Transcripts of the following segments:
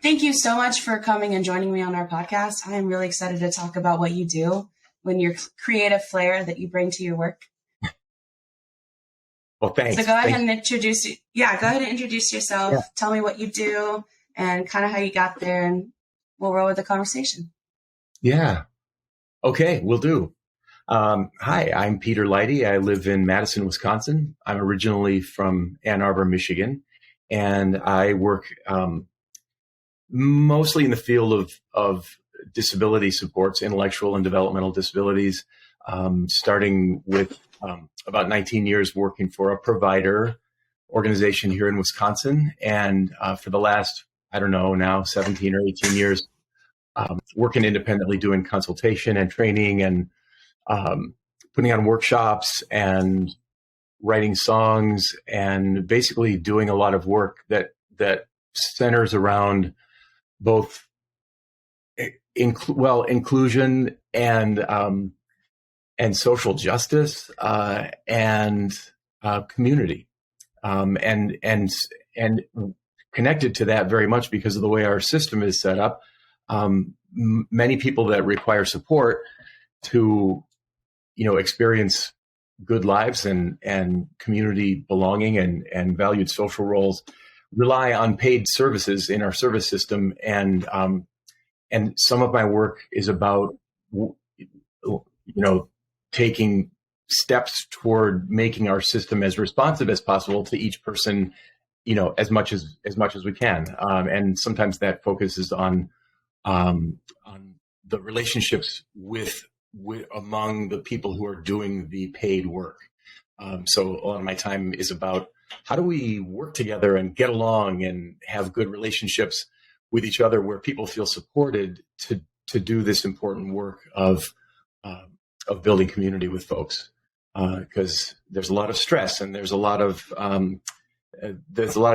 Thank you so much for coming and joining me on our podcast. I am really excited to talk about what you do when your creative flair that you bring to your work. Well, thanks. So go ahead and introduce yourself. Yeah. Tell me what you do and kind of how you got there, and we'll roll with the conversation. Yeah. Okay, will do. Hi, I'm Peter Leidy. I live in Madison, Wisconsin. I'm originally from Ann Arbor, Michigan, and I work mostly in the field of disability supports, intellectual and developmental disabilities, starting with about 19 years working for a provider organization here in Wisconsin. And for the last, now 17 or 18 years, working independently, doing consultation and training and putting on workshops and writing songs and basically doing a lot of work that centers around both inclusion and social justice and community, and connected to that very much because of the way our system is set up. Many people that require support to experience good lives and community belonging and valued social roles rely on paid services in our service system, and some of my work is about taking steps toward making our system as responsive as possible to each person, as much as we can, and sometimes that focuses on the relationships with among the people who are doing the paid work. So a lot of my time is about how do we work together and get along and have good relationships with each other where people feel supported to do this important work of building community with folks. Because there's a lot of stress and there's a lot of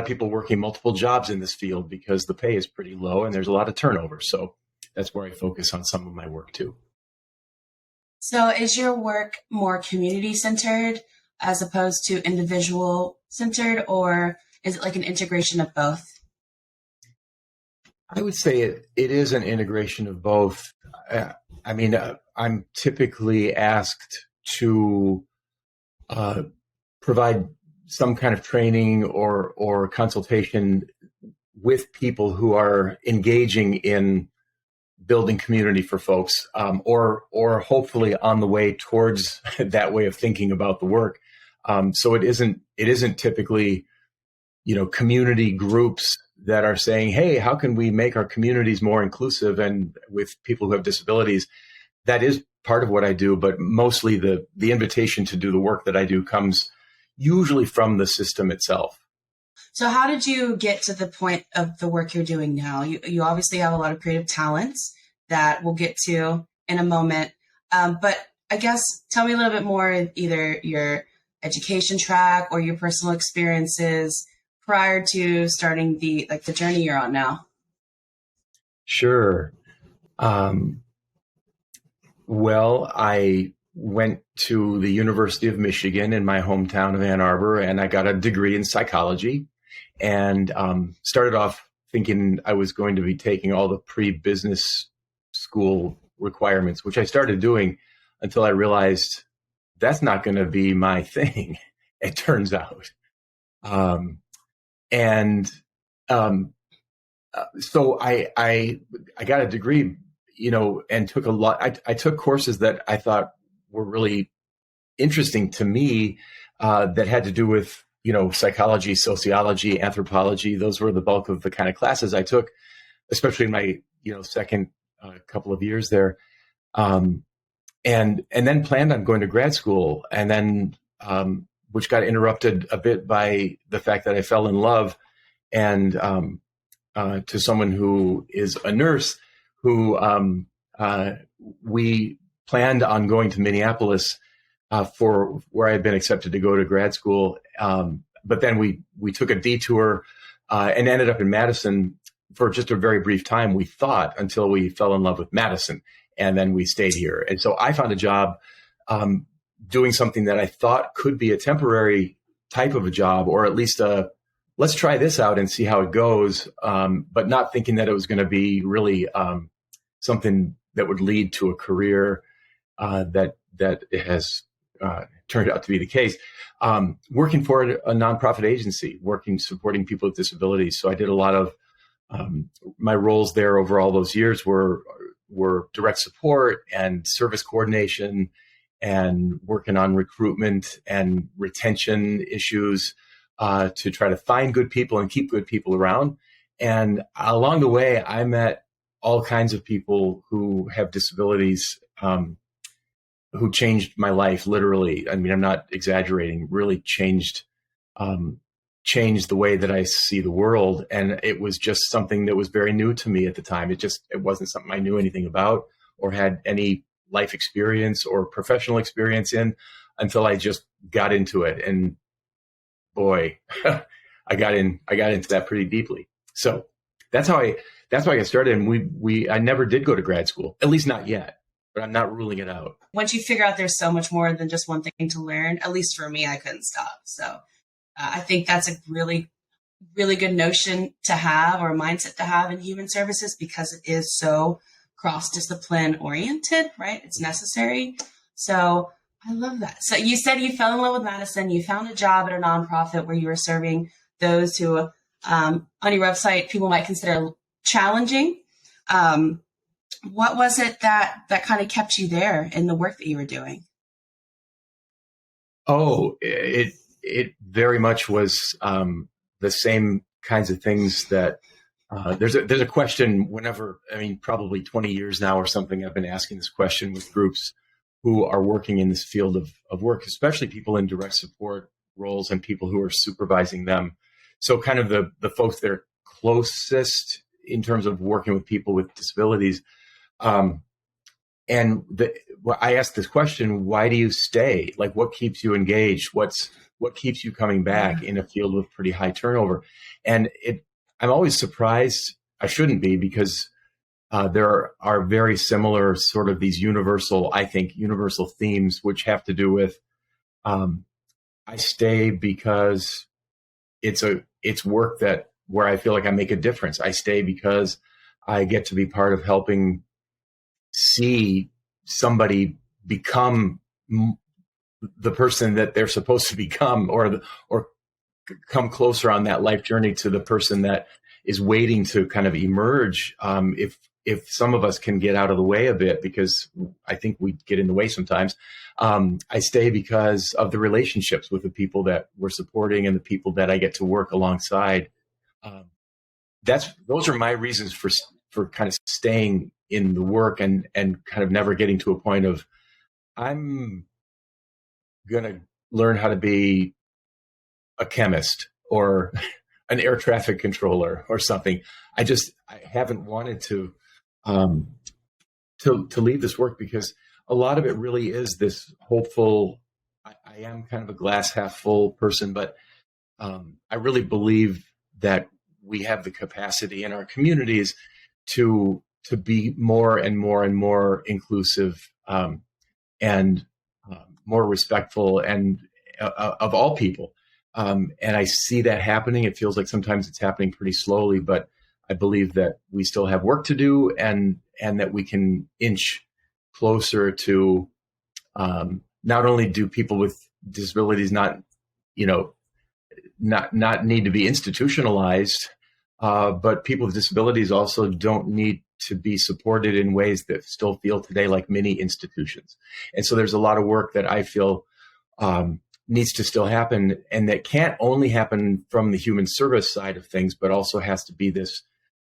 people working multiple jobs in this field because the pay is pretty low and there's a lot of turnover. So that's where I focus on some of my work too. So is your work more community-centered as opposed to individual-centered, or is it like an integration of both? I would say it is an integration of both. I'm typically asked to provide some kind of training or consultation with people who are engaging in building community for folks, or hopefully on the way towards that way of thinking about the work. So it isn't typically, community groups that are saying, hey, how can we make our communities more inclusive and with people who have disabilities? That is part of what I do, but mostly the invitation to do the work that I do comes usually from the system itself. So how did you get to the point of the work you're doing now? You obviously have a lot of creative talents that we'll get to in a moment. But I guess tell me a little bit more, either your education track or your personal experiences prior to starting the journey you're on now. Sure. Well, I went to the University of Michigan in my hometown of Ann Arbor, and I got a degree in psychology, and started off thinking I was going to be taking all the pre-business school requirements, which I started doing until I realized that's not going to be my thing, it turns out. So I got a degree, and took a lot. I took courses that I thought were really interesting to me, that had to do with, psychology, sociology, anthropology. Those were the bulk of the kind of classes I took, especially in my, second couple of years there. And then planned on going to grad school, and then, which got interrupted a bit by the fact that I fell in love and to someone who is a nurse who we planned on going to Minneapolis for where I had been accepted to go to grad school. But then we took a detour and ended up in Madison for just a very brief time, we thought, until we fell in love with Madison. And then we stayed here. And so I found a job doing something that I thought could be a temporary type of a job, or at least a let's try this out and see how it goes, but not thinking that it was going to be really something that would lead to a career that it has turned out to be the case. Working for a nonprofit agency, supporting people with disabilities. So I did a lot of my roles there over all those years were direct support and service coordination and working on recruitment and retention issues to try to find good people and keep good people around. And along the way, I met all kinds of people who have disabilities who changed my life, literally. I mean, I'm not exaggerating, really changed the way that I see the world. And it was just something that was very new to me at the time. It wasn't something I knew anything about or had any life experience or professional experience in until I just got into it. And boy, I got into that pretty deeply. So that's how I got started. And I never did go to grad school, at least not yet, but I'm not ruling it out. Once you figure out there's so much more than just one thing to learn, at least for me, I couldn't stop. So I think that's a really, really good notion to have, or mindset to have in human services, because it is so cross-discipline oriented, right? It's necessary. So I love that. So you said you fell in love with medicine. You found a job at a nonprofit where you were serving those who, on your website, people might consider challenging. What was it that kind of kept you there in the work that you were doing? Oh, it very much was the same kinds of things that there's a question whenever, I mean, probably 20 years now or something, I've been asking this question with groups who are working in this field of work, especially people in direct support roles and people who are supervising them. So kind of the folks that are closest in terms of working with people with disabilities. And I asked this question: why do you stay? Like, what keeps you engaged? What keeps you coming back in a field with pretty high turnover? And I'm always surprised. I shouldn't be, because there are very similar sort of these universal themes, which have to do with I stay because it's work where I feel like I make a difference. I stay because I get to be part of helping see somebody become the person that they're supposed to become, or come closer on that life journey to the person that is waiting to kind of emerge. If some of us can get out of the way a bit, because I think we get in the way sometimes. I stay because of the relationships with the people that we're supporting and the people that I get to work alongside. Those are my reasons for kind of staying in the work and kind of never getting to a point of, I'm going to learn how to be a chemist or an air traffic controller or something. I haven't wanted to leave this work, because a lot of it really is this hopeful. I am kind of a glass half full person, but I really believe that we have the capacity in our communities to be more and more and more inclusive and more respectful and of all people. And I see that happening. It feels like sometimes it's happening pretty slowly, but I believe that we still have work to do, and that we can inch closer to not only do people with disabilities not need to be institutionalized, but people with disabilities also don't need to be supported in ways that still feel today like mini institutions. And so there's a lot of work that I feel needs to still happen, and that can't only happen from the human service side of things, but also has to be this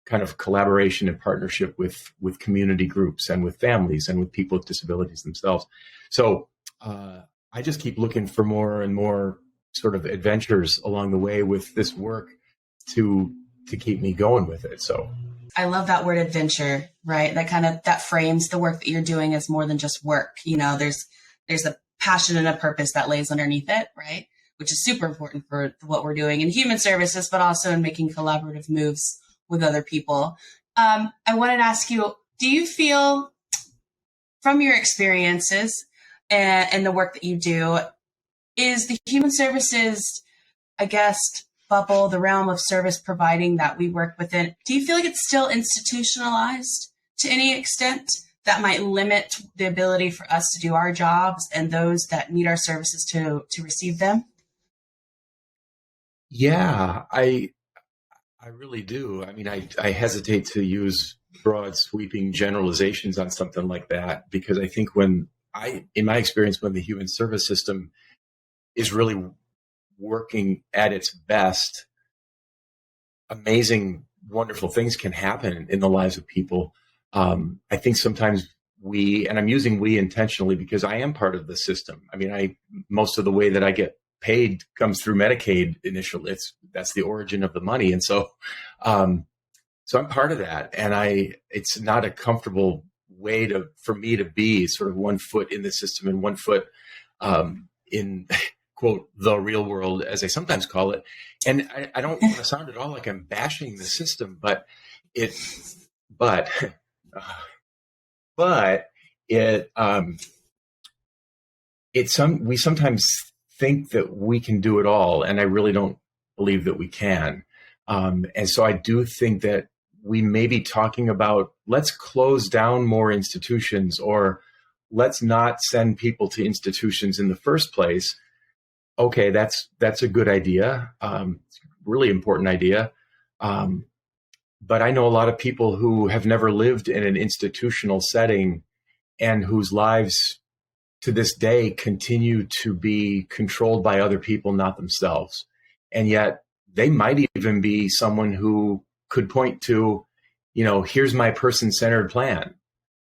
kind of collaboration and partnership with community groups and with families and with people with disabilities themselves. So I just keep looking for more and more sort of adventures along the way with this work to keep me going with it. So I love that word adventure, right? That frames the work that you're doing as more than just work. There's a passion and a purpose that lays underneath it, right? Which is super important for what we're doing in human services, but also in making collaborative moves with other people. I wanted to ask you, do you feel, from your experiences and the work that you do, is the human services, I guess, bubble, the realm of service providing that we work within, do you feel like it's still institutionalized to any extent that might limit the ability for us to do our jobs and those that need our services to receive them? Yeah, I really do. I mean, I hesitate to use broad sweeping generalizations on something like that, because I think in my experience, when the human service system is really working at its best, amazing, wonderful things can happen in the lives of people. I think sometimes and I'm using we intentionally because I am part of the system. I mean, most of the way that I get paid comes through Medicaid initially. That's the origin of the money. And so I'm part of that. And it's not a comfortable way for me to be sort of one foot in the system and one foot in quote, the real world, as I sometimes call it. And I don't want to sound at all like I'm bashing the system, we sometimes think that we can do it all. And I really don't believe that we can. And so I do think that we may be talking about, let's close down more institutions, or let's not send people to institutions in the first place. Okay, that's a good idea. It's a really important idea. But I know a lot of people who have never lived in an institutional setting and whose lives to this day continue to be controlled by other people, not themselves. And yet they might even be someone who could point to, here's my person-centered plan.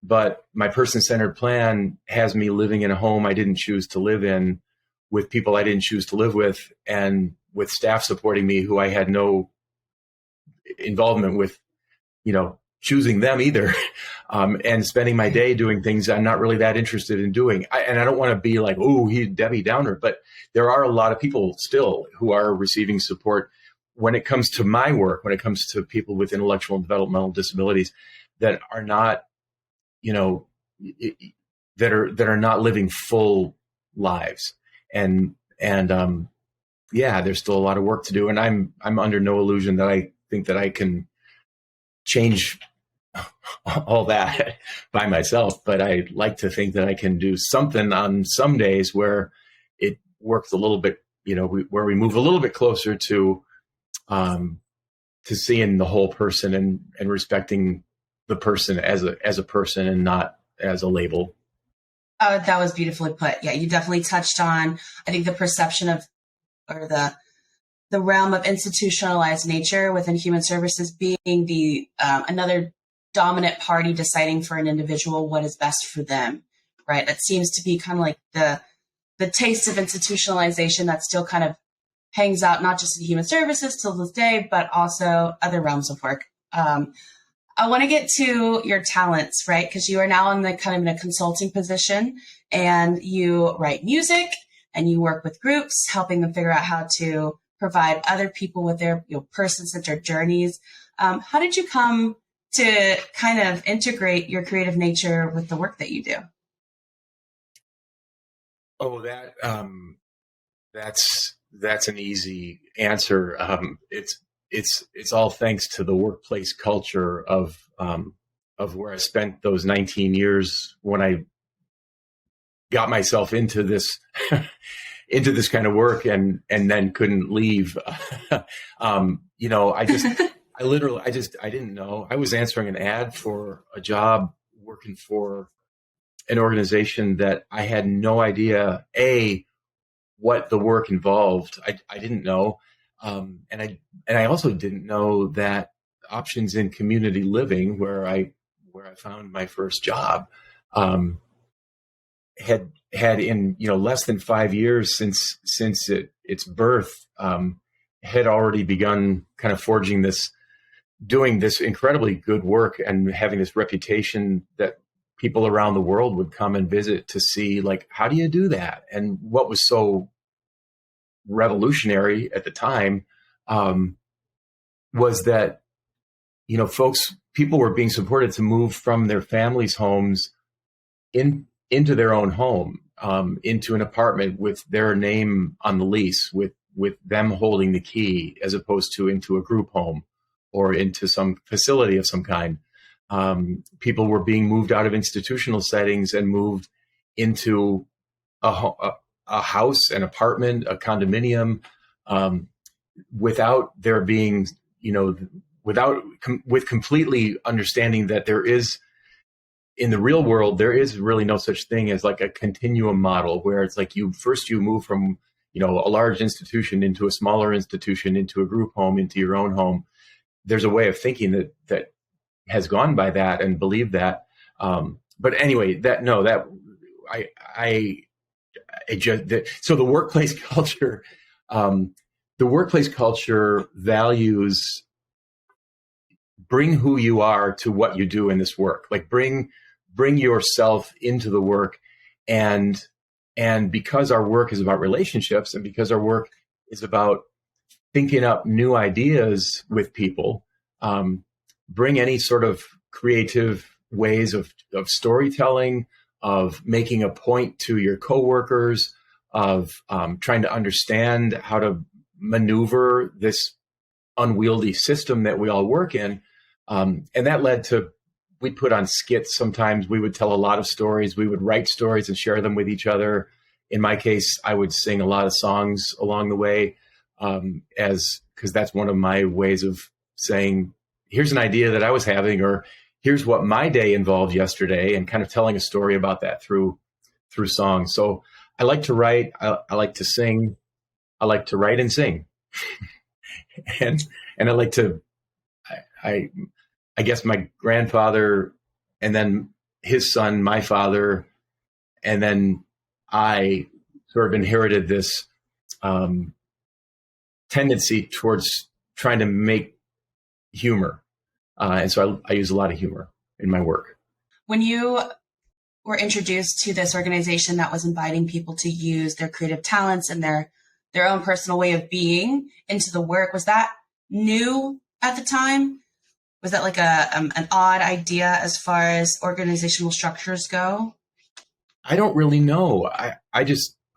But my person-centered plan has me living in a home I didn't choose to live in, with people I didn't choose to live with, and with staff supporting me who I had no involvement with, choosing them either, and spending my day doing things I'm not really that interested in doing. And I don't want to be like, oh, he's Debbie Downer, but there are a lot of people still who are receiving support when it comes to my work, when it comes to people with intellectual and developmental disabilities that are not, that are not living full lives. And there's still a lot of work to do. And I'm under no illusion that I think that I can change all that by myself, but I like to think that I can do something on some days where it works a little bit, where we move a little bit closer to seeing the whole person and respecting the person as a person and not as a label. Oh, that was beautifully put. Yeah, you definitely touched on, I think, the perception of, or the realm of institutionalized nature within human services being the another dominant party deciding for an individual what is best for them, right? That seems to be kind of like the taste of institutionalization that still kind of hangs out, not just in human services till this day, but also other realms of work. I want to get to your talents, right? Because you are now in in a consulting position, and you write music and you work with groups, helping them figure out how to provide other people with their person-centered journeys. How did you come to kind of integrate your creative nature with the work that you do? Oh, that's an easy answer. It's all thanks to the workplace culture of where I spent those 19 years when I got myself into this into this kind of work and then couldn't leave. I didn't know. I was answering an ad for a job working for an organization that I had no idea what the work involved. I didn't know. And I also didn't know that options in community living, where I found my first job, had in less than 5 years since its birth, had already begun kind of doing this incredibly good work and having this reputation that people around the world would come and visit to see, like, how do you do that? And what was so revolutionary at the time was that people were being supported to move from their families' homes into their own home, into an apartment with their name on the lease, with them holding the key, as opposed to into a group home or into some facility of some kind. People were being moved out of institutional settings and moved into a house, an apartment, a condominium, without there being, with completely understanding that there is, in the real world, there is really no such thing as like a continuum model where it's like you move from, a large institution into a smaller institution, into a group home, into your own home. There's a way of thinking that has gone by that and believed that. But anyway, so the workplace culture, values bring who you are to what you do in this work. Like bring yourself into the work, and because our work is about relationships, and because our work is about thinking up new ideas with people, bring any sort of creative ways of storytelling, of making a point to your coworkers, of trying to understand how to maneuver this unwieldy system that we all work in. And that led to, we'd put on skits. Sometimes we would tell a lot of stories. We would write stories and share them with each other. In my case, I would sing a lot of songs along the way, because that's one of my ways of saying, here's an idea that I was having, or here's what my day involved yesterday, and kind of telling a story about that through songs. So I like to write. I like to sing. I like to write and sing. and I like to, I guess my grandfather, and then his son, my father, and then I sort of inherited this tendency towards trying to make humor. And so I use a lot of humor in my work. When you were introduced to this organization that was inviting people to use their creative talents and their own personal way of being into the work, was that new at the time? Was that like an odd idea as far as organizational structures go? I don't really know. I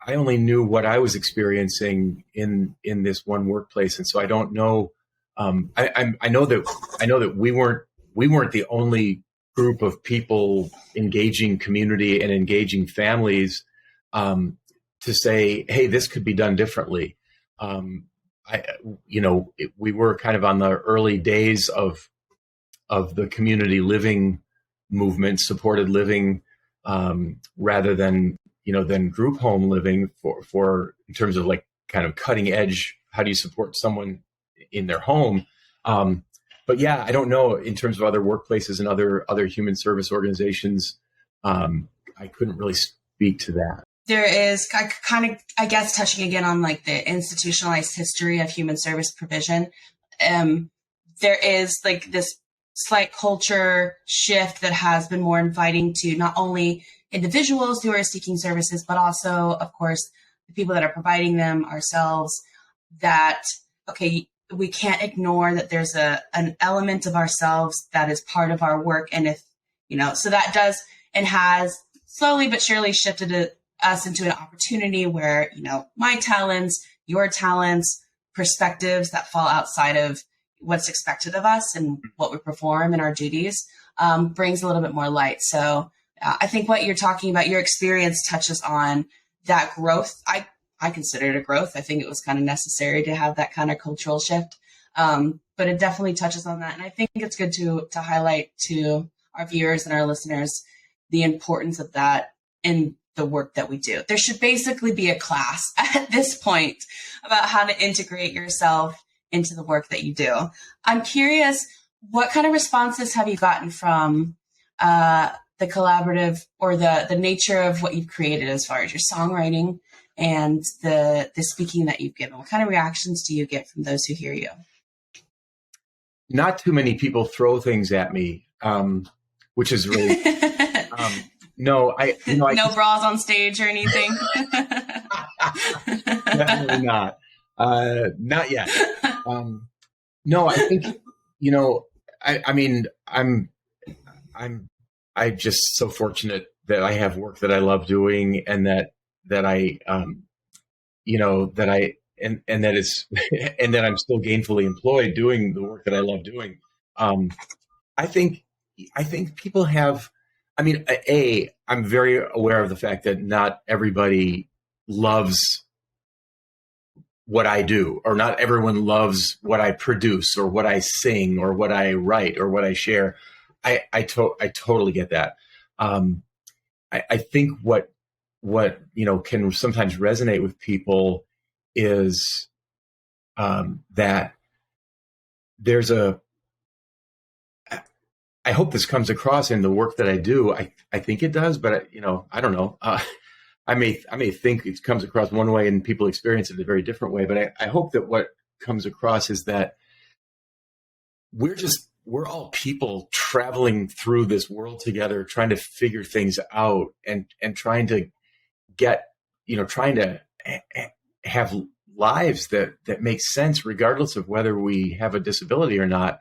only knew what I was experiencing in this one workplace, and so I don't know. I know that we weren't the only group of people engaging community and engaging families to say, hey, this could be done differently. We were kind of on the early days of the community living movement, supported living, rather than group home living for in terms of like kind of cutting edge. How do you support someone in their home? But yeah, I don't know in terms of other workplaces and other human service organizations. I couldn't really speak to that. There is kind of, I guess, touching again on like the institutionalized history of human service provision. There is like this slight culture shift that has been more inviting to not only individuals who are seeking services, but also, of course, the people that are providing them, ourselves, that, okay, we can't ignore that there's an element of ourselves that is part of our work. And if, so that does and has slowly but surely shifted us into an opportunity where, my talents, your talents, perspectives that fall outside of what's expected of us and what we perform and our duties, brings a little bit more light. So I think what you're talking about, your experience touches on that growth. I consider it a growth. I think it was kind of necessary to have that kind of cultural shift. But it definitely touches on that. And I think it's good to highlight to our viewers and our listeners the importance of that in the work that we do. There should basically be a class at this point about how to integrate yourself into the work that you do. I'm curious, what kind of responses have you gotten from the collaborative or the nature of what you've created as far as your songwriting and the speaking that you've given? What kind of reactions do you get from those who hear you? Not too many people throw things at me, which is really no. No bras on stage or anything. Definitely not. Not yet. No, I think I'm just so fortunate that I have work that I love doing, and that I and that it's and that I'm still gainfully employed doing the work that I love doing. Um, I think people have. I mean, I'm very aware of the fact that not everybody loves what I do, or not everyone loves what I produce, or what I sing, or what I write, or what I share. I totally get that. I think what can sometimes resonate with people is that there's a. I hope this comes across in the work that I do. I think it does, but I don't know. I may think it comes across one way and people experience it a very different way. But I hope that what comes across is that we're all people traveling through this world together, trying to figure things out, and trying to have lives that make sense regardless of whether we have a disability or not.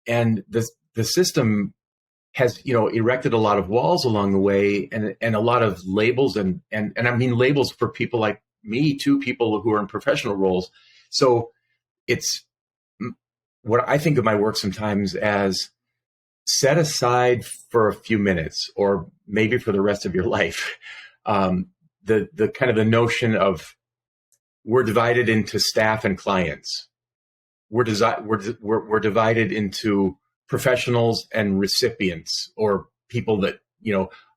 And the system has erected a lot of walls along the way, and a lot of labels, and I mean labels for people like me too, people who are in professional roles. So it's what I think of my work sometimes as set aside for a few minutes, or maybe for the rest of your life. The kind of the notion of we're divided into staff and clients. We're divided into professionals and recipients, or people that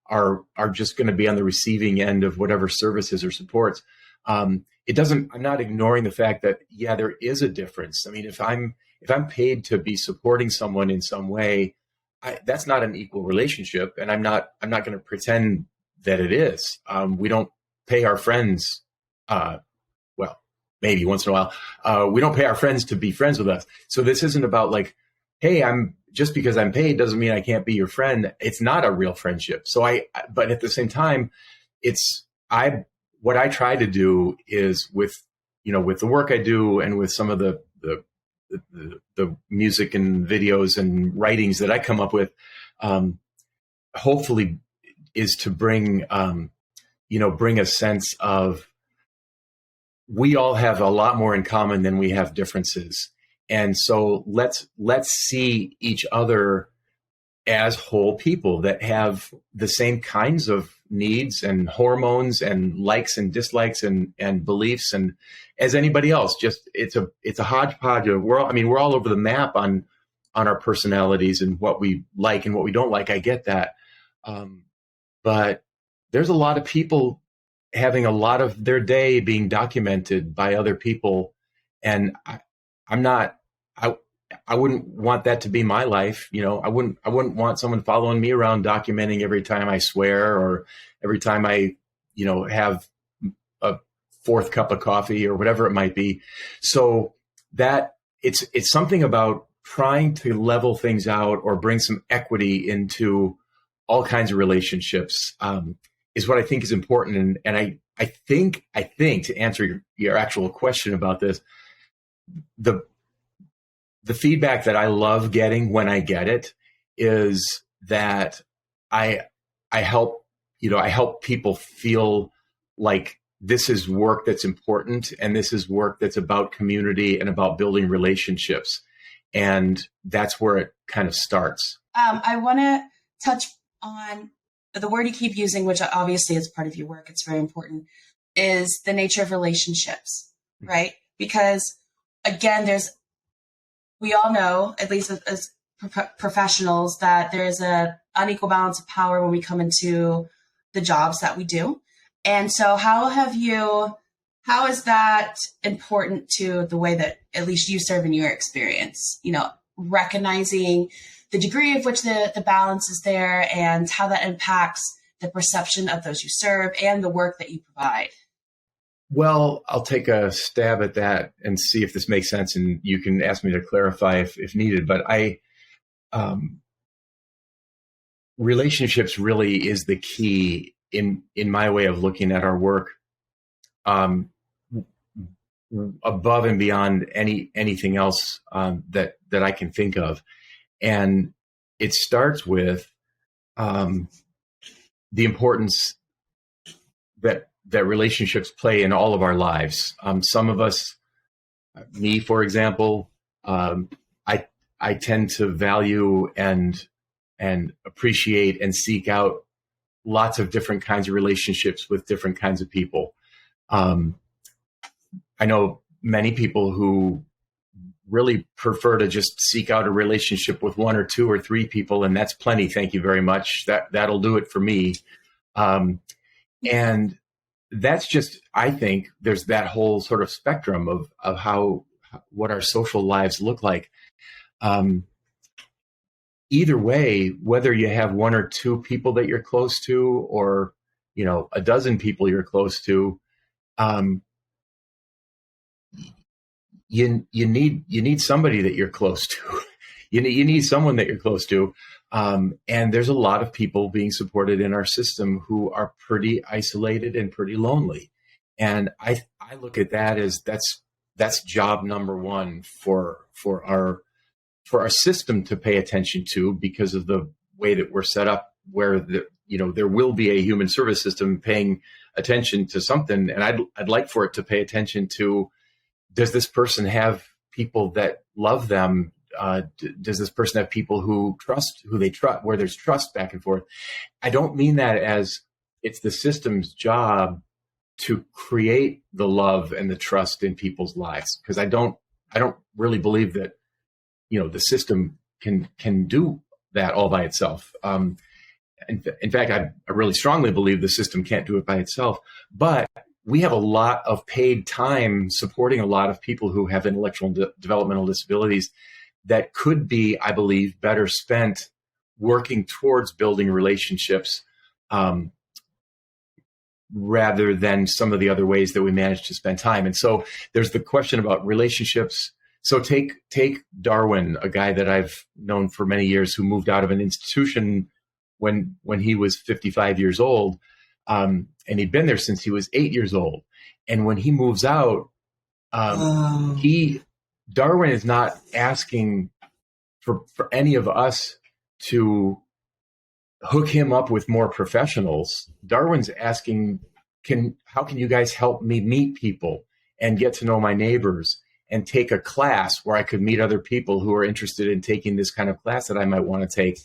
are just going to be on the receiving end of whatever services or supports. I'm not ignoring the fact that there is a difference. I mean, if I'm paid to be supporting someone in some way, that's not an equal relationship, and I'm not going to pretend that it is. We don't pay our friends. Well, maybe once in a while, we don't pay our friends to be friends with us. So this isn't about like, hey, just because I'm paid doesn't mean I can't be your friend. It's not a real friendship. But at the same time, what I try to do is with the work I do, and with some of the music and videos and writings that I come up with, hopefully is to bring a sense of we all have a lot more in common than we have differences. And so let's see each other as whole people that have the same kinds of needs and hormones and likes and dislikes and beliefs and as anybody else. Just it's a hodgepodge of we're all over the map on our personalities and what we like and what we don't like. I get that, but there's a lot of people having a lot of their day being documented by other people, and I wouldn't want that to be my life. I wouldn't want someone following me around documenting every time I swear, or every time I, have a fourth cup of coffee, or whatever it might be. So that it's something about trying to level things out, or bring some equity into all kinds of relationships, is what I think is important. And I think to answer your actual question about this, the feedback that I love getting when I get it is that I help people feel like this is work that's important, and this is work that's about community and about building relationships. And that's where it kind of starts. I want to touch on the word you keep using, which obviously is part of your work. It's very important, is the nature of relationships, right? Because again, we all know, at least as professionals, that there's an unequal balance of power when we come into the jobs that we do. And so how is that important to the way that at least you serve in your experience, recognizing the degree of which the balance is there, and how that impacts the perception of those you serve and the work that you provide? Well, I'll take a stab at that and see if this makes sense, and you can ask me to clarify if needed. But relationships really is the key in my way of looking at our work, above and beyond anything else that I can think of. And it starts with the importance that relationships play in all of our lives. Some of us Me, for example, I tend to value and appreciate and seek out lots of different kinds of relationships with different kinds of people. I know many people who really prefer to just seek out a relationship with one or two or three people, and that's plenty. Thank you very much. That'll do it for me. And that's just, I think there's that whole sort of spectrum of what our social lives look like. Either way, whether you have one or two people that you're close to, or, a dozen people you're close to, you need somebody that you're close to. You need someone that you're close to. And there's a lot of people being supported in our system who are pretty isolated and pretty lonely. And I look at that as that's job number one for our system to pay attention to, because of the way that we're set up, where there will be a human service system paying attention to something. And I'd like for it to pay attention to, does this person have people that love them? Does this person have people who they trust, where there's trust back and forth? I don't mean that as it's the system's job to create the love and the trust in people's lives, because I don't really believe that, the system can do that all by itself. In fact, I really strongly believe the system can't do it by itself. But we have a lot of paid time supporting a lot of people who have intellectual developmental disabilities that could be, I believe, better spent working towards building relationships, rather than some of the other ways that we manage to spend time. And so there's the question about relationships. So take Darwin, a guy that I've known for many years, who moved out of an institution when he was 55 years old. And he'd been there since he was 8 years old. And when he moves out, Darwin is not asking for any of us to hook him up with more professionals. Darwin's asking, how can you guys help me meet people and get to know my neighbors and take a class where I could meet other people who are interested in taking this kind of class that I might want to take.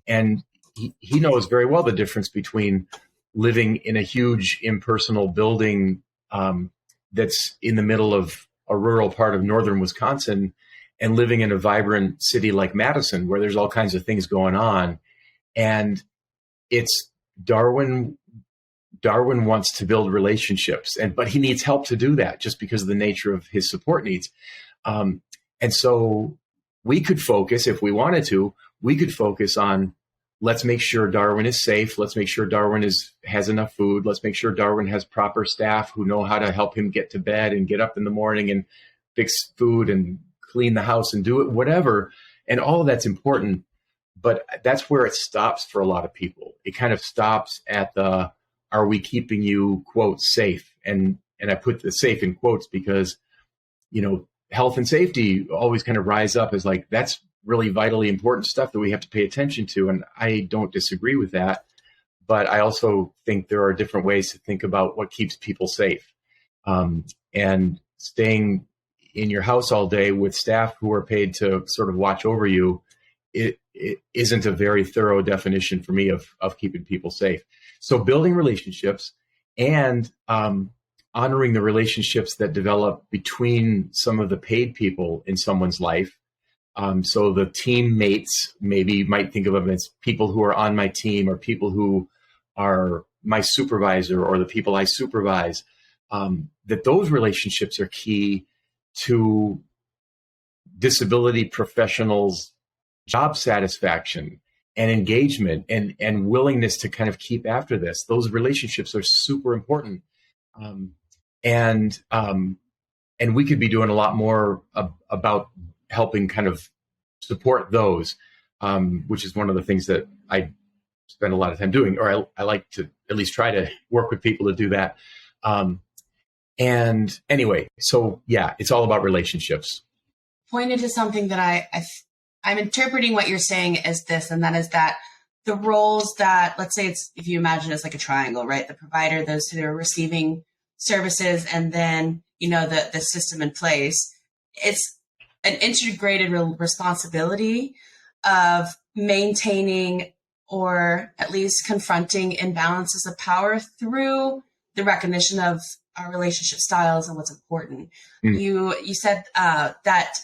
And he knows very well the difference between living in a huge impersonal building that's in the middle of a rural part of northern Wisconsin, and living in a vibrant city like Madison, where there's all kinds of things going on. And it's Darwin wants to build relationships, but he needs help to do that, just because of the nature of his support needs. And so we could focus, if we wanted to, on, let's make sure Darwin is safe. Let's make sure Darwin has enough food. Let's make sure Darwin has proper staff who know how to help him get to bed and get up in the morning and fix food and clean the house and do it, whatever. And all of that's important. But that's where it stops for a lot of people. It kind of stops at are we keeping you, quote, safe? And I put the safe in quotes because, health and safety always kind of rise up as like, that's really vitally important stuff that we have to pay attention to. And I don't disagree with that. But I also think there are different ways to think about what keeps people safe. And staying in your house all day with staff who are paid to sort of watch over you, it isn't a very thorough definition for me of keeping people safe. So building relationships and honoring the relationships that develop between some of the paid people in someone's life. So the teammates maybe might think of them as people who are on my team, or people who are my supervisor, or the people I supervise, that those relationships are key to disability professionals' job satisfaction and engagement and willingness to kind of keep after this. Those relationships are super important. And we could be doing a lot more about helping kind of support those, which is one of the things that I spend a lot of time doing, or I like to at least try to work with people to do that. And anyway, so yeah, it's all about relationships. Pointed to something that I'm interpreting what you're saying as this, and that is that the roles that, let's say if you imagine it's like a triangle, right? The provider, those who are receiving services, and then, the system in place. it's an integrated responsibility of maintaining or at least confronting imbalances of power through the recognition of our relationship styles and what's important. You said that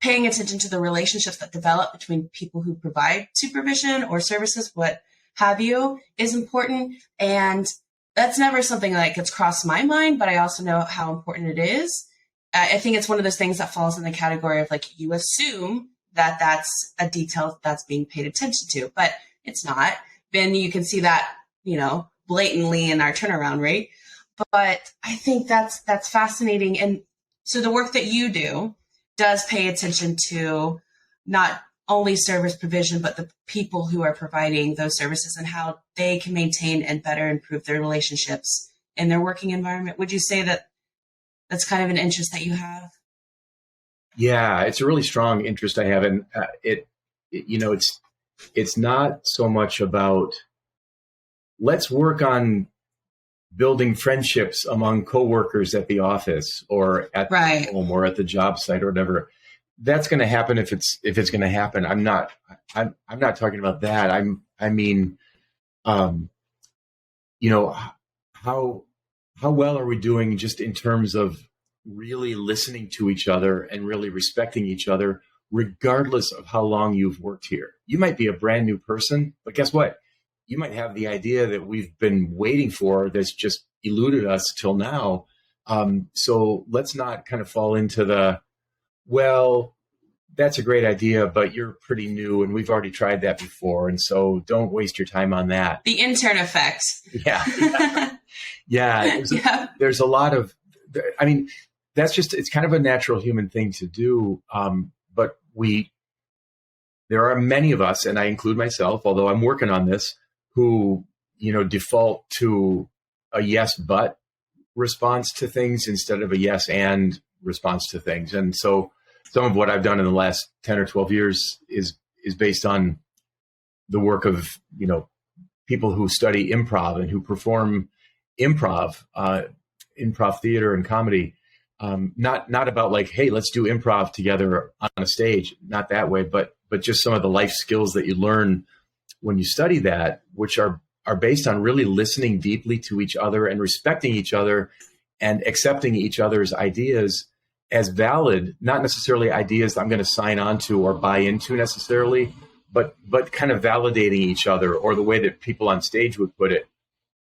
paying attention to the relationships that develop between people who provide supervision or services, what have you, is important. And that's never something that gets crossed my mind, but I also know how important it is. I think it's one of those things that falls in the category of like, you assume that that's a detail that's being paid attention to, but it's not. Then you can see that, blatantly in our turnaround rate. But I think that's fascinating. And so the work that you do does pay attention to not only service provision, but the people who are providing those services and how they can maintain and better improve their relationships in their working environment. Would you say that that's kind of an interest that you have? Yeah, it's a really strong interest I have. And it's not so much about let's work on building friendships among coworkers at the office or at the home or at the job site or whatever. That's going to happen if it's going to happen. I'm not talking about that. I mean, how well are we doing just in terms of really listening to each other and really respecting each other, regardless of how long you've worked here? You might be a brand new person, but guess what? You might have the idea that we've been waiting for that's just eluded us till now. So let's not kind of fall into well, that's a great idea, but you're pretty new and we've already tried that before. And so don't waste your time on that. The intern effect. Yeah. Yeah. There's a lot of, it's kind of a natural human thing to do. But there are many of us, and I include myself, although I'm working on this, who, default to a yes, but response to things instead of a yes, and response to things. And so some of what I've done in the last 10 or 12 years is based on the work of, people who study improv and who perform improv theater and comedy. Not about like, hey, let's do improv together on a stage, not that way, but just some of the life skills that you learn when you study that, which are based on really listening deeply to each other and respecting each other and accepting each other's ideas as valid, not necessarily ideas that I'm going to sign on to or buy into necessarily, but kind of validating each other, or the way that people on stage would put it,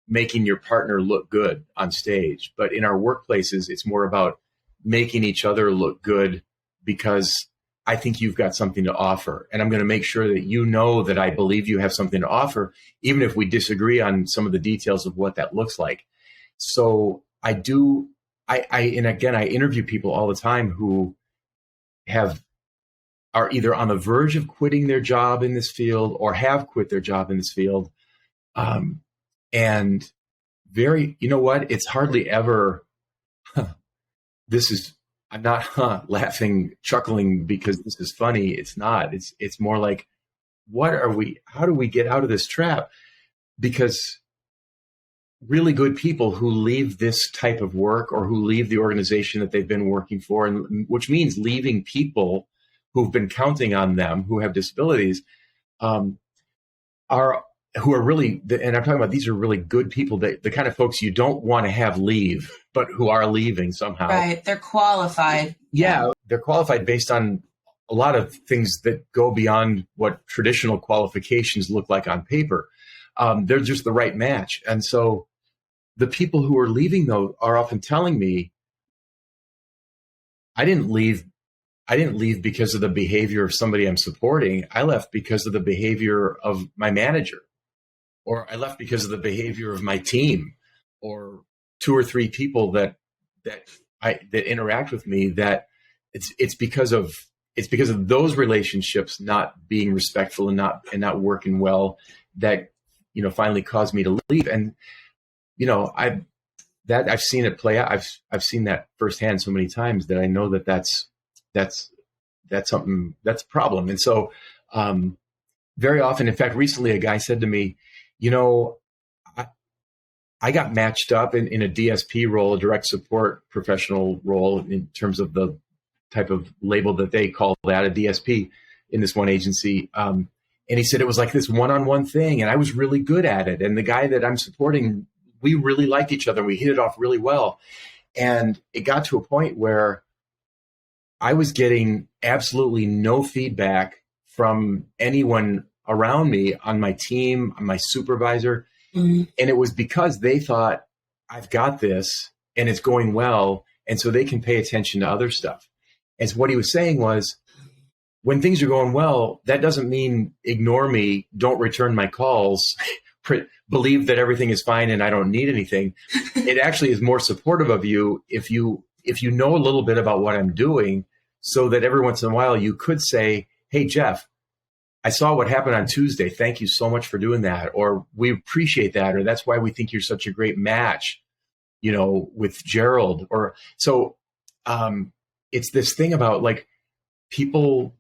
making your partner look good on stage. But in our workplaces, it's more about making each other look good because I think you've got something to offer. And I'm going to make sure that you know that I believe you have something to offer, even if we disagree on some of the details of what that looks like. So I interview people all the time who are either on the verge of quitting their job in this field or have quit their job in this field. And it's hardly ever, I'm not laughing, chuckling because this is funny. It's not. It's more like, how do we get out of this trap? Because really good people who leave this type of work or who leave the organization that they've been working for, and which means leaving people who've been counting on them, who have disabilities, who are really, and I'm talking about, these are really good people, the kind of folks you don't want to have leave, but who are leaving somehow. Right. They're qualified. Yeah. They're qualified based on a lot of things that go beyond what traditional qualifications look like on paper. They're just the right match. And so the people who are leaving, though, are often telling me, I didn't leave because of the behavior of somebody I'm supporting. I left because of the behavior of my manager, or I left because of the behavior of my team, or two or three people that interact with me. That it's because of those relationships not being respectful and not working well that finally caused me to leave. And I've seen it play out. I've seen that firsthand so many times that I know that's something, that's a problem. And so very often, in fact, recently a guy said to me, I got matched up in a DSP role, a direct support professional role, in terms of the type of label that they call that, a DSP in this one agency. And he said it was like this one-on-one thing, and I was really good at it. And the guy that I'm supporting, we really liked each other. We hit it off really well. And it got to a point where I was getting absolutely no feedback from anyone around me on my team, on my supervisor. Mm-hmm. And it was because they thought, I've got this and it's going well. And so they can pay attention to other stuff. And so what he was saying was, when things are going well, that doesn't mean ignore me, don't return my calls, believe that everything is fine and I don't need anything. It actually is more supportive of you if you know a little bit about what I'm doing, so that every once in a while you could say, hey, Jeff, I saw what happened on Tuesday. Thank you so much for doing that. Or we appreciate that. Or that's why we think you're such a great match, with Gerald. Or so it's this thing about like people,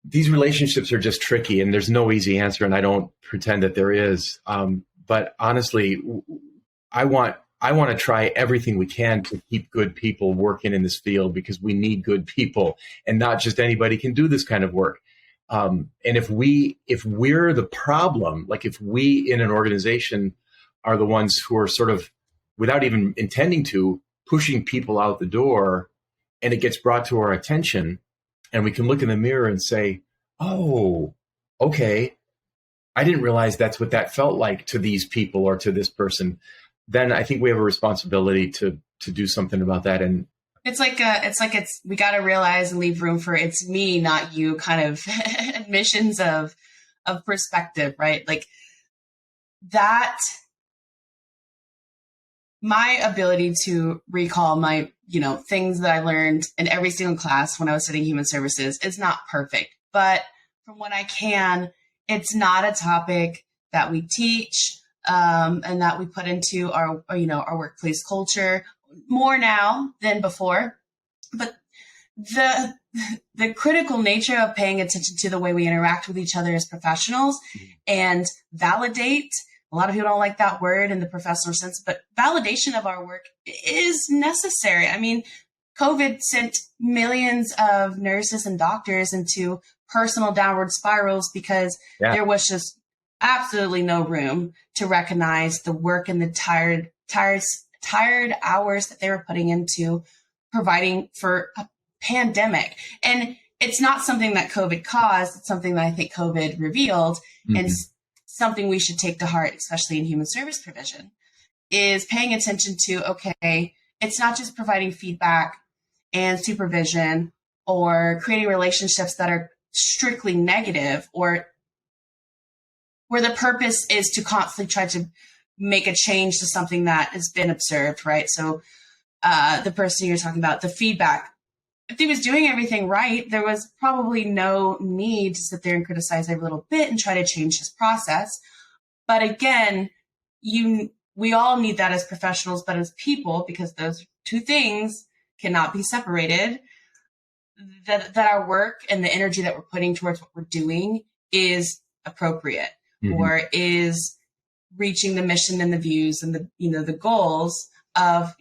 these relationships are just tricky and there's no easy answer. And I don't pretend that there is. But honestly, I want to try everything we can to keep good people working in this field, because we need good people, and not just anybody can do this kind of work. And if we're the problem, like if we in an organization are the ones who are sort of, without even intending to, pushing people out the door, and it gets brought to our attention, and we can look in the mirror and say, oh, okay, I didn't realize that's what that felt like to these people or to this person. Then I think we have a responsibility to do something about that. And we got to realize and leave room for it's me, not you kind of admissions of perspective, right? Like that, my ability to recall my, things that I learned in every single class when I was studying human services is not perfect, but from what I can, it's not a topic that we teach, and that we put into our workplace culture more now than before. But the critical nature of paying attention to the way we interact with each other as professionals and validate, a lot of people don't like that word in the professional sense, but validation of our work is necessary. I mean, COVID sent millions of nurses and doctors into personal downward spirals because there was just absolutely no room to recognize the work and the tired hours that they were putting into providing for a pandemic. And it's not something that COVID caused. It's something that I think COVID revealed, and something we should take to heart, especially in human service provision, is paying attention to, okay, it's not just providing feedback and supervision or creating relationships that are strictly negative, or where the purpose is to constantly try to make a change to something that has been observed, right? So the person you're talking about, the feedback, if he was doing everything right, there was probably no need to sit there and criticize every little bit and try to change his process. But again, we all need that as professionals, but as people, because those two things cannot be separated, that our work and the energy that we're putting towards what we're doing is appropriate, or is reaching the mission and the views and the goals of,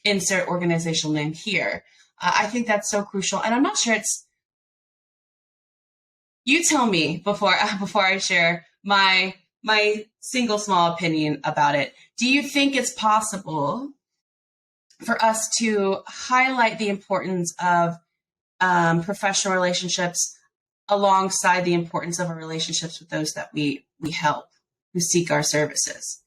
insert organizational name here. I think that's so crucial. And I'm not sure you tell me before I share my single small opinion about it. Do you think it's possible for us to highlight the importance of professional relationships alongside the importance of our relationships with those that we help, who seek our services?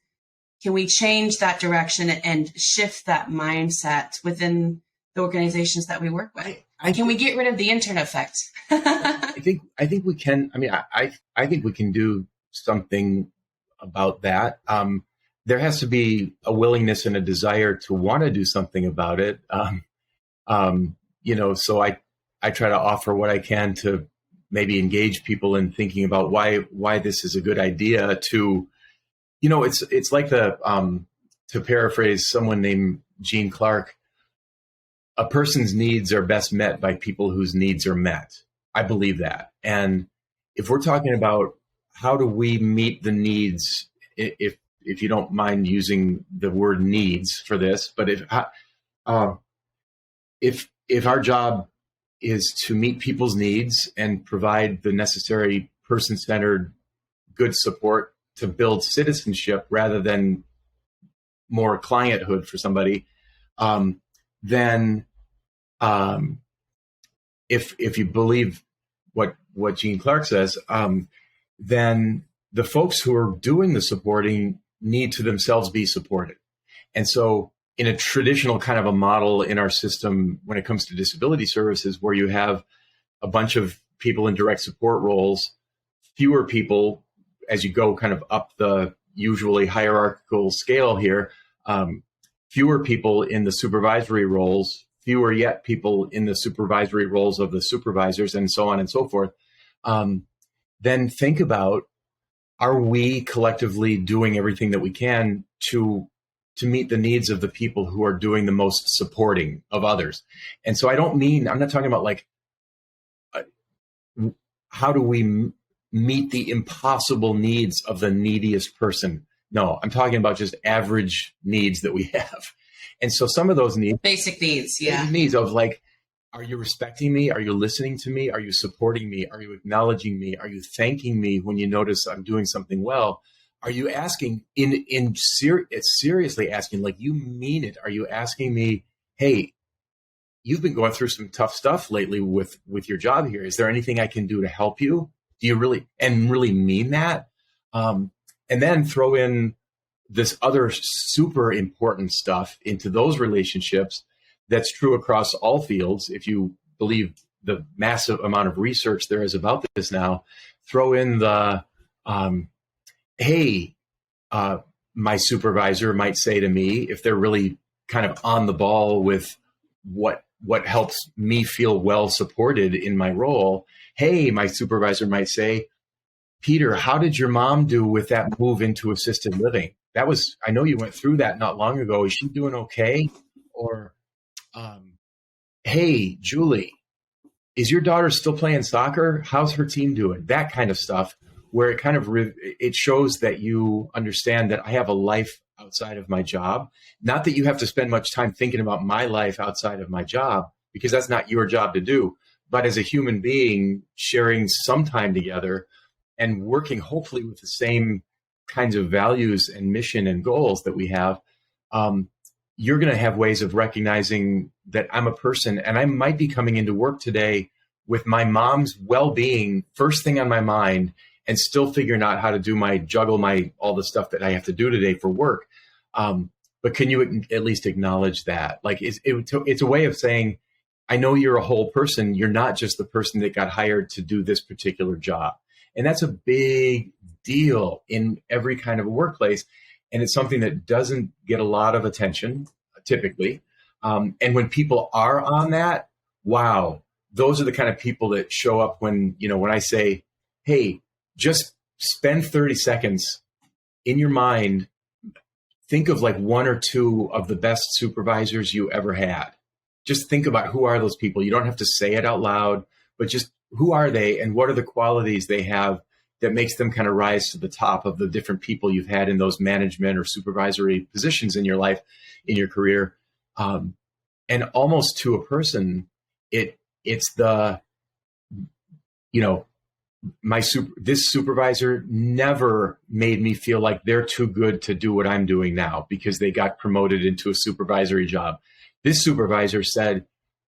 Can we change that direction and shift that mindset within the organizations that we work with? Can we get rid of the intern effect? I think we can. I mean, I think we can do something about that. There has to be a willingness and a desire to want to do something about it. So I try to offer what I can to maybe engage people in thinking about why this is a good idea. To, it's like to paraphrase someone named Gene Clark, a person's needs are best met by people whose needs are met. I believe that. And if we're talking about how do we meet the needs, if you don't mind using the word needs for this, but if our job is to meet people's needs and provide the necessary person-centered good support to build citizenship rather than more clienthood for somebody, then if you believe what Gene Clark says, then the folks who are doing the supporting need to themselves be supported. And so in a traditional kind of a model in our system, when it comes to disability services, where you have a bunch of people in direct support roles, fewer people as you go kind of up the usually hierarchical scale here, fewer people in the supervisory roles, fewer yet people in the supervisory roles of the supervisors, and so on and so forth. Then think about, are we collectively doing everything that we can to meet the needs of the people who are doing the most supporting of others? And so I'm not talking about like, how do we meet the impossible needs of the neediest person? No, I'm talking about just average needs that we have. And so some of those needs, basic needs, yeah. Needs of like, are you respecting me? Are you listening to me? Are you supporting me? Are you acknowledging me? Are you thanking me when you notice I'm doing something well? Are you asking seriously asking, like you mean it? Are you asking me, hey, you've been going through some tough stuff lately with your job here. Is there anything I can do to help you? Do you really mean that? And then throw in this other super important stuff into those relationships. That's true across all fields. If you believe the massive amount of research there is about this now, throw in the, hey, my supervisor might say to me, if they're really kind of on the ball with what helps me feel well supported in my role, hey, my supervisor might say, Peter, how did your mom do with that move into assisted living? I know you went through that not long ago. Is she doing okay? Or, hey, Julie, is your daughter still playing soccer? How's her team doing? That kind of stuff, where it kind of it shows that you understand that I have a life outside of my job. Not that you have to spend much time thinking about my life outside of my job, because that's not your job to do. But as a human being, sharing some time together and working hopefully with the same kinds of values and mission and goals that we have, you're going to have ways of recognizing that I'm a person, and I might be coming into work today with my mom's well-being first thing on my mind, and still figuring out how to juggle all the stuff that I have to do today for work. But can you at least acknowledge that? Like it's a way of saying, I know you're a whole person. You're not just the person that got hired to do this particular job. And that's a big deal in every kind of a workplace. And it's something that doesn't get a lot of attention typically. And when people are on that, wow, those are the kind of people that show up when I say, hey, just spend 30 seconds in your mind. Think of like one or two of the best supervisors you ever had. Just think about, who are those people? You don't have to say it out loud, but just who are they and what are the qualities they have that makes them kind of rise to the top of the different people you've had in those management or supervisory positions in your life, in your career. And almost to a person, it's the, this supervisor never made me feel like they're too good to do what I'm doing now because they got promoted into a supervisory job. This supervisor said,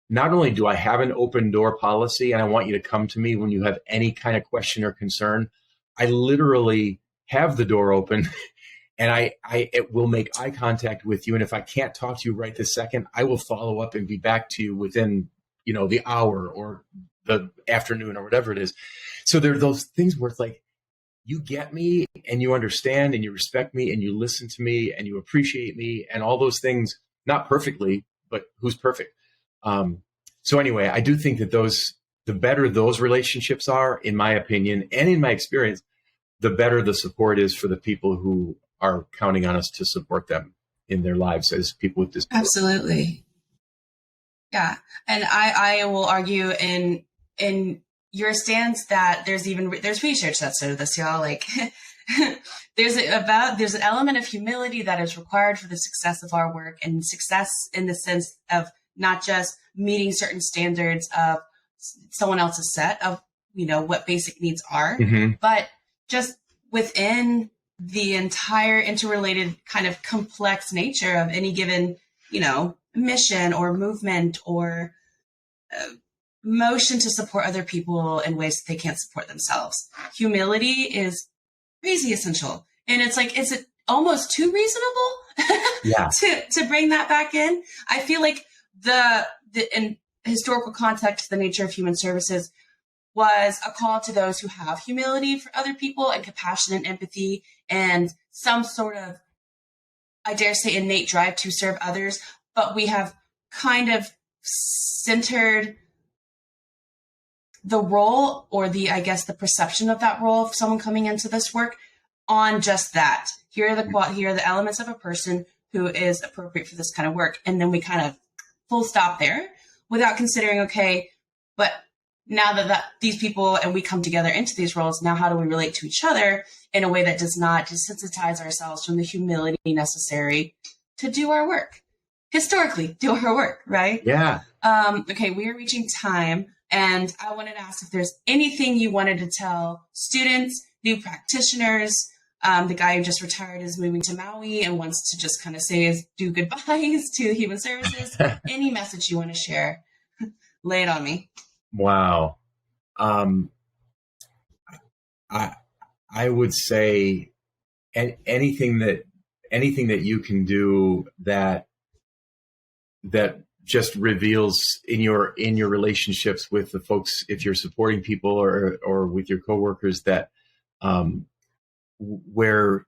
not only do I have an open door policy and I want you to come to me when you have any kind of question or concern, I literally have the door open and it will make eye contact with you. And if I can't talk to you right this second, I will follow up and be back to you within, the hour or the afternoon or whatever it is. So there are those things where it's like, you get me and you understand and you respect me and you listen to me and you appreciate me and all those things, not perfectly, but who's perfect? So anyway, I do think that the better those relationships are, in my opinion, and in my experience, the better the support is for the people who are counting on us to support them in their lives as people with disabilities. Absolutely. Yeah. And I will argue in your stance that there's research that said this, y'all, like there's an element of humility that is required for the success of our work, and success in the sense of not just meeting certain standards of someone else's set of, what basic needs are, but just within the entire interrelated kind of complex nature of any given, mission or movement or motion to support other people in ways that they can't support themselves. Humility is crazy essential. And it's like, is it almost too reasonable to bring that back in? I feel like in historical context, the nature of human services was a call to those who have humility for other people and compassion and empathy and some sort of, I dare say, innate drive to serve others. But we have kind of centered the role or the perception of that role of someone coming into this work on just that. Here are the elements of a person who is appropriate for this kind of work. And then we kind of full stop there without considering, okay, but now that these people and we come together into these roles, now how do we relate to each other in a way that does not desensitize ourselves from the humility necessary to do our work? Historically, do our work, right? Yeah. Okay, we are reaching time. And I wanted to ask if there's anything you wanted to tell students, new practitioners. The guy who just retired is moving to Maui and wants to just kind of do goodbyes to human services. Any message you want to share, lay it on me. Wow. I would say anything that you can do that just reveals in your relationships with the folks, if you're supporting people or with your coworkers, that where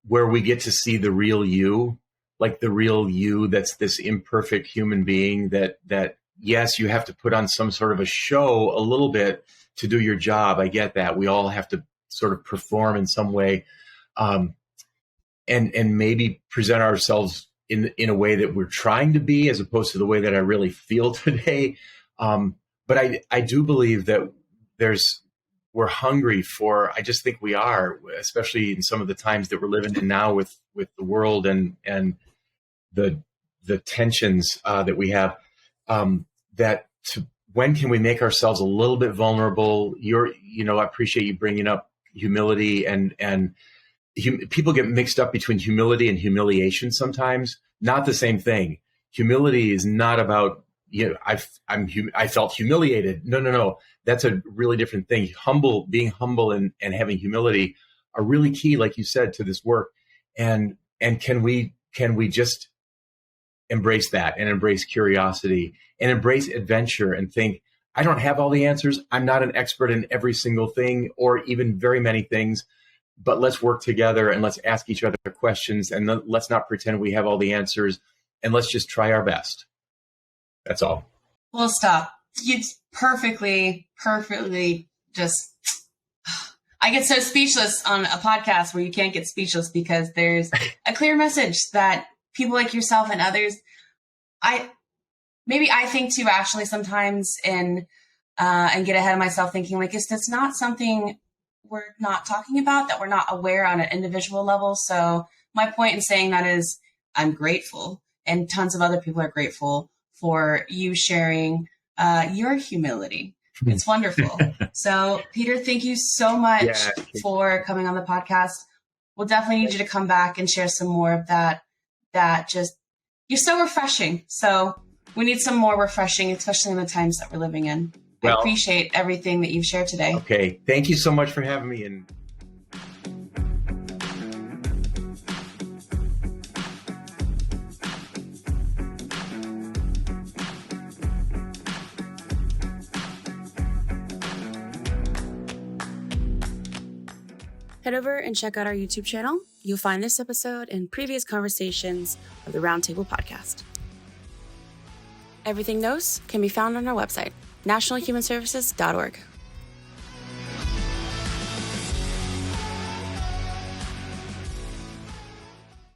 we get to see the real you, like the real you that's this imperfect human being that yes, you have to put on some sort of a show a little bit to do your job. I get that. We all have to sort of perform in some way, and maybe present ourselves in a way that we're trying to be, as opposed to the way that I really feel today. But I do believe that we're hungry for, I just think we are, especially in some of the times that we're living in now with the world and the tensions that we have, when can we make ourselves a little bit vulnerable? I appreciate you bringing up humility and people get mixed up between humility and humiliation sometimes. Not the same thing. Humility is not about, I felt humiliated. No. That's a really different thing. Being humble and having humility are really key, like you said, to this work. And can we just embrace that and embrace curiosity and embrace adventure and think, I don't have all the answers. I'm not an expert in every single thing or even very many things. But let's work together and let's ask each other questions and let's not pretend we have all the answers and let's just try our best. That's all. Well, stop. It's perfectly just, I get so speechless on a podcast where you can't get speechless because there's a clear message that people like yourself and others, I think too, actually sometimes and get ahead of myself thinking like, is this not something we're not talking about, that we're not aware on an individual level? So my point in saying that is I'm grateful, and tons of other people are grateful for you sharing your humility. It's wonderful. So Peter, thank you so much for coming on the podcast. We'll definitely need you to come back and share some more of that just, you're so refreshing. So we need some more refreshing, especially in the times that we're living in. Well, I appreciate everything that you've shared today. Okay. Thank you so much for having me. And head over and check out our YouTube channel. You'll find this episode and previous conversations of the Roundtable podcast. Everything those can be found on our website, nationalhumanservices.org.